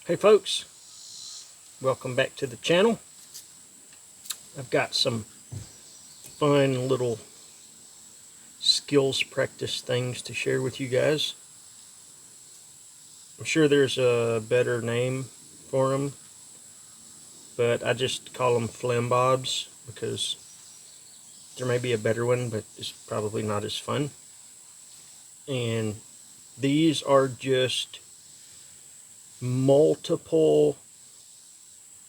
Hey folks, welcome back to the channel. I've got some fun little skills practice things to share with you guys. I'm sure there's a better name for them, but I just call them Flim bobs because there may be a better one, but it's probably not as fun. And these are just multiple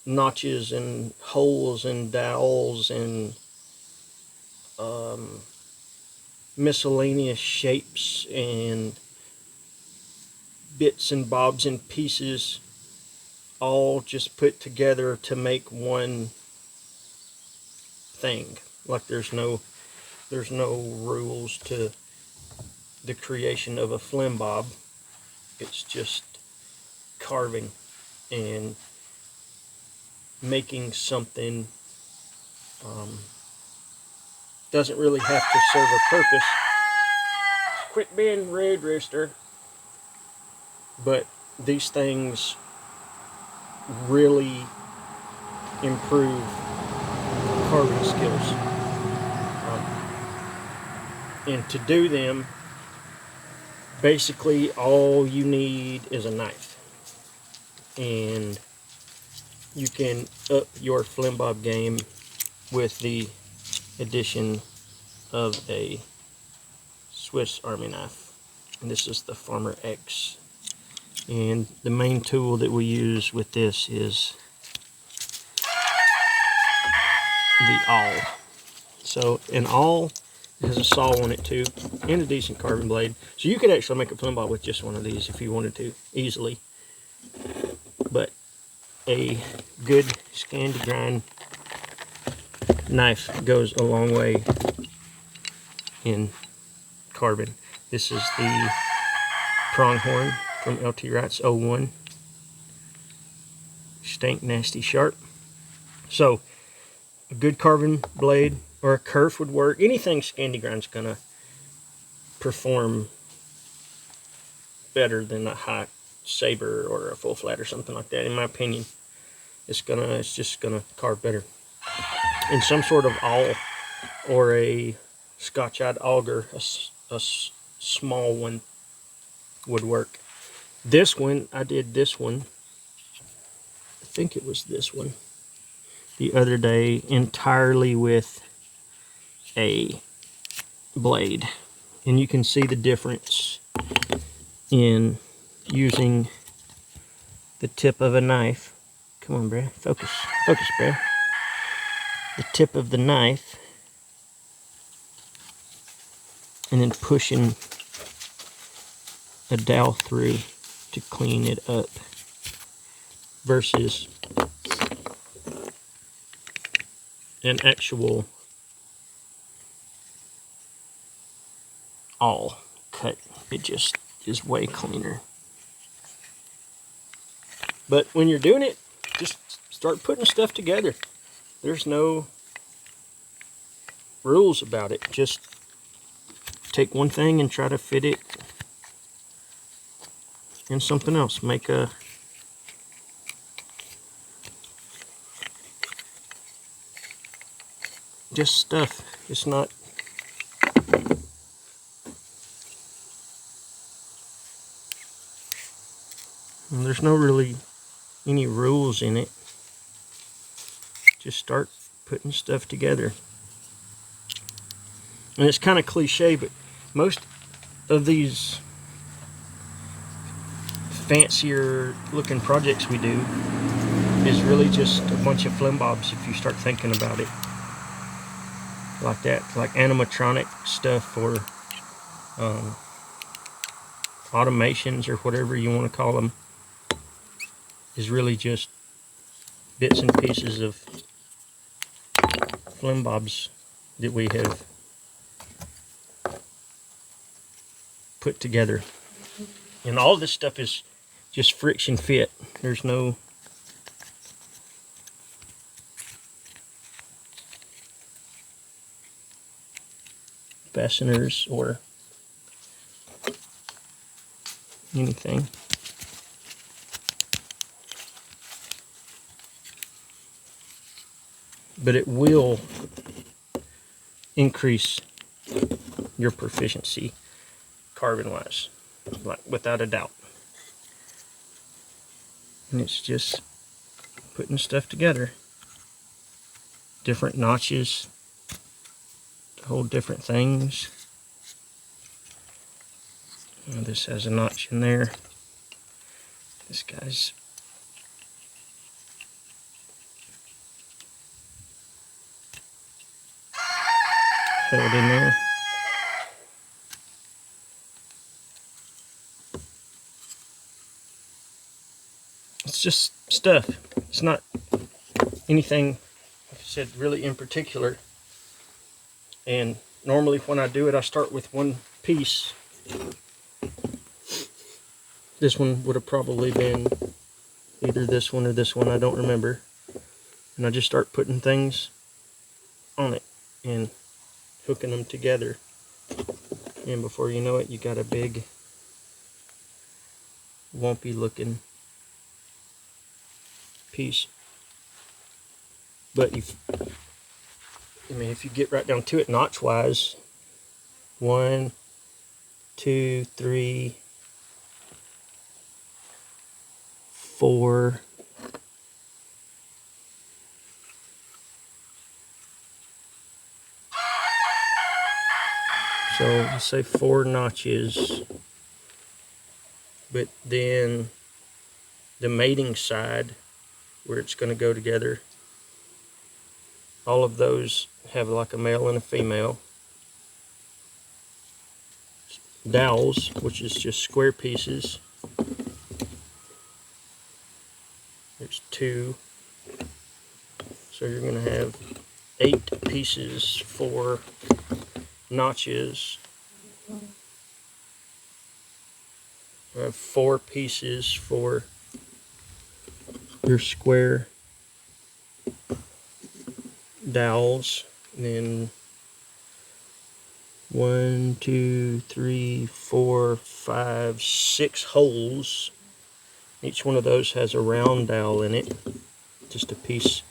notches and holes and dowels and miscellaneous shapes and bits and bobs and pieces all just put together to make one thing. Like there's no rules to the creation of a Flim bob. It's just carving and making something. Doesn't really have to serve a purpose. Quit being rude, rooster. But these things really improve carving skills. And to do them, basically all you need is a knife. And you can up your Flim bob game with the addition of a Swiss Army knife. And this is the Farmer X. And the main tool that we use with this is the awl. So an awl has a saw on it too, and a decent carving blade. So you could actually make a Flim bob with just one of these if you wanted to, easily. But a good scan to grind knife goes a long way in carving. This is the pronghorn from LT Wright's 01. Stank nasty sharp. So a good carving blade or a kerf would work. Anything scandy grind's gonna perform better than a high saber or a full flat or something like that, in my opinion. It's just gonna carve better. And some sort of awl or a Scotch-eyed auger, a small one, would work. This one, I did this one, I think it was this one, the other day entirely with a blade. And you can see the difference in using the tip of a knife. Come on, bruh, focus, bruh. The tip of the knife and then pushing a dowel through to clean it up versus an actual awl cut. It just is way cleaner. But when you're doing it, just start putting stuff together. There's no rules about it. Just take one thing and try to fit it in something else. Make a just stuff. It's not there's no really any rules in it. Just start putting stuff together. And it's kind of cliche, but most of these fancier looking projects we do is really just a bunch of Flim bobs if you start thinking about it like that. Like animatronic stuff or automations or whatever you want to call them is really just bits and pieces of Flim bobs that we have put together. And all this stuff is just friction fit. There's no fasteners or anything. but it will increase your proficiency carving wise, like without a doubt. And it's just putting stuff together, different notches to hold different things. And this has a notch in there. This guy's held in there. It's just stuff. It's not anything, like I said, really in particular. And normally when I do it, I start with one piece. This one would have probably been either this one or this one, I don't remember. And I just start putting things on it and hooking them together. And before you know it, you got a big, lumpy looking piece. But if you get right down to it notch wise, 1, 2, 3, 4, so let's say 4 notches, but then the mating side where it's going to go together, all of those have like a male and a female. Dowels, which is just square pieces, there's 2, so you're going to have 8 pieces for notches. I have 4 pieces for your square dowels, and then 1, 2, 3, 4, 5, 6 holes. Each one of those has a round dowel in it, just a piece.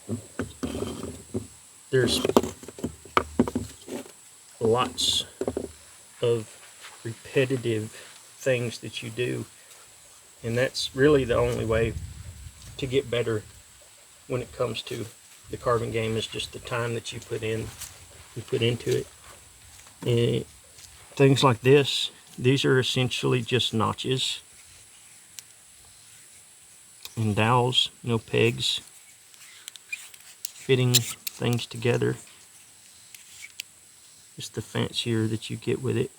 There's lots of repetitive things that you do, and that's really the only way to get better when it comes to the carving game, is just the time that you put into it. And things like this, these are essentially just notches and dowels, pegs, fitting things together. Just the fancier that you get with it.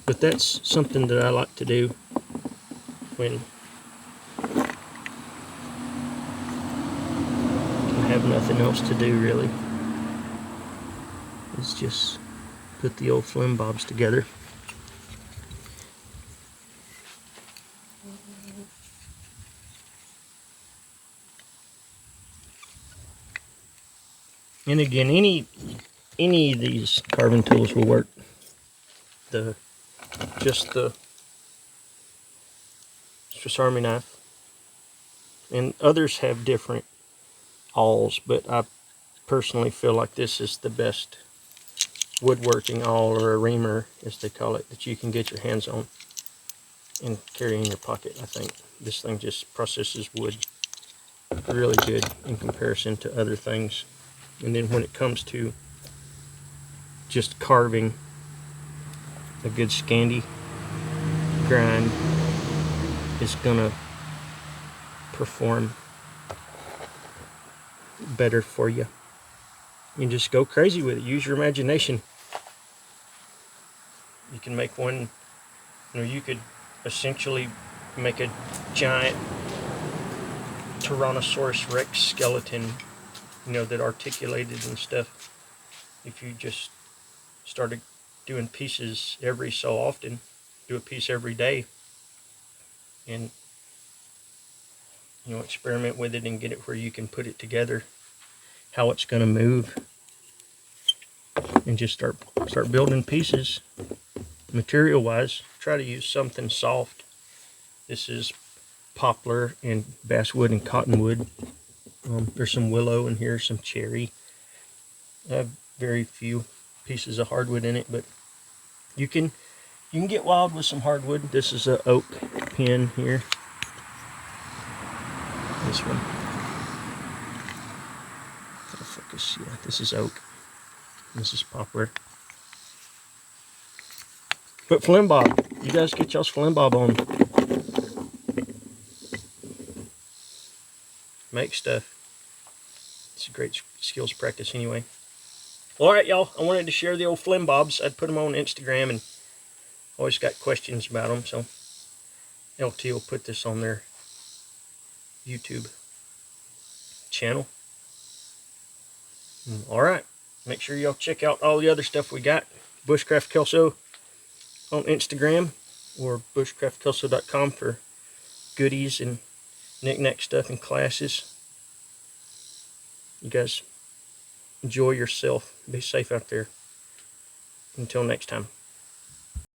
But that's something that I like to do when I have nothing else to do, really. It's just put the old Flim bobs together. And again, any of these carving tools will work. Just the Swiss Army knife, and others have different awls, but I personally feel like this is the best woodworking awl, or a reamer as they call it, that you can get your hands on and carry in your pocket. I think this thing just processes wood really good in comparison to other things. And then when it comes to just carving, a good Scandi grind is gonna perform better for you. You just go crazy with it. Use your imagination. You can make one, you could essentially make a giant Tyrannosaurus Rex skeleton, that articulated and stuff. If you just started doing pieces every so often, do a piece every day, and experiment with it and get it where you can put it together, how it's going to move, and just start building pieces. Material wise, try to use something soft. This is poplar and basswood and cottonwood. There's some willow in here, some cherry. I have very few pieces of hardwood in it, but you can get wild with some hardwood. This is a oak pin here. This one. I'll focus. Yeah, this is oak. This is poplar. But Flim bob, you guys get y'all's Flim bob on. Make stuff. It's a great skills practice anyway. Alright, y'all, I wanted to share the old Flim bobs. I'd put them on Instagram and always got questions about them, so LT will put this on their YouTube channel. Alright, make sure y'all check out all the other stuff we got. Bushcraft Kelso on Instagram or bushcraftkelso.com for goodies and knick-knack stuff and classes. You guys enjoy yourself. Be safe out there. Until next time.